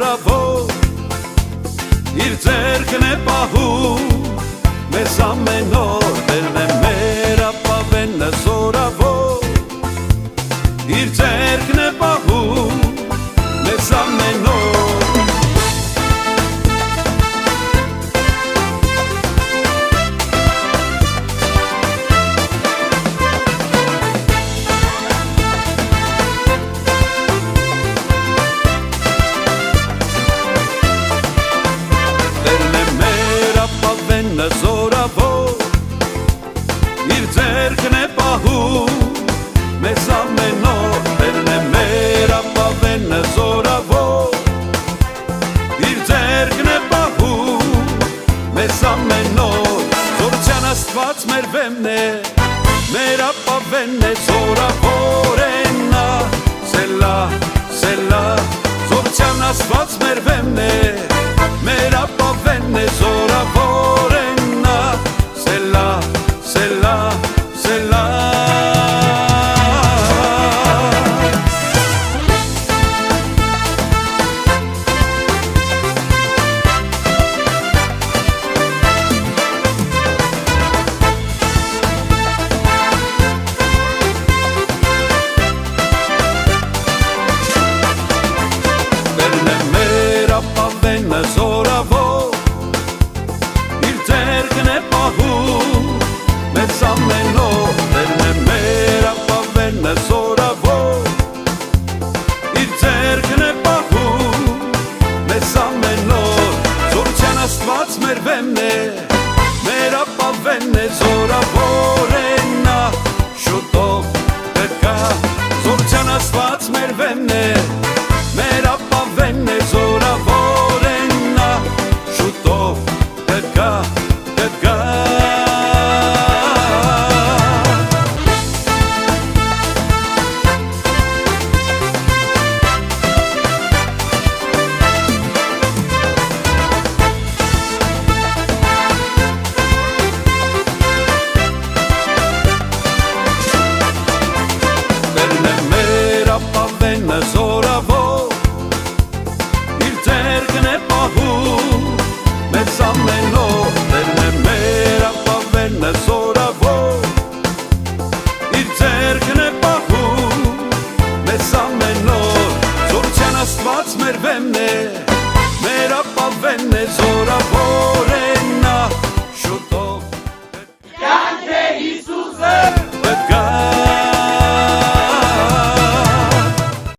զորավոր իր ձեռքն է պահում մեզ ամեն օր Տերն է մեր ապավենը զորավոր իր ձեռքն է պահում մեզ ամեն օր զորավոր իր ձեռքն է պահում մեզ ամեն օր Տերն է մեր ապավենը զորավոր իր ձեռքն է պահում մեզ ամեն օր Զորության Աստված մեր վեմն է մեր ապավենն է զորավոր է նա Սելա Սելա Զորության Աստված մեր վեմն է մեր ապավենն է զորավոր է զորավոր իր ձեռքն է պահում մեզ ամեն օր Տերն է մեր ապավենը զորավոր իր ձեռքն է պահում մեզ ամեն օր Զորության Աստված մեր վեմն է մեր ապավենն է զորավոր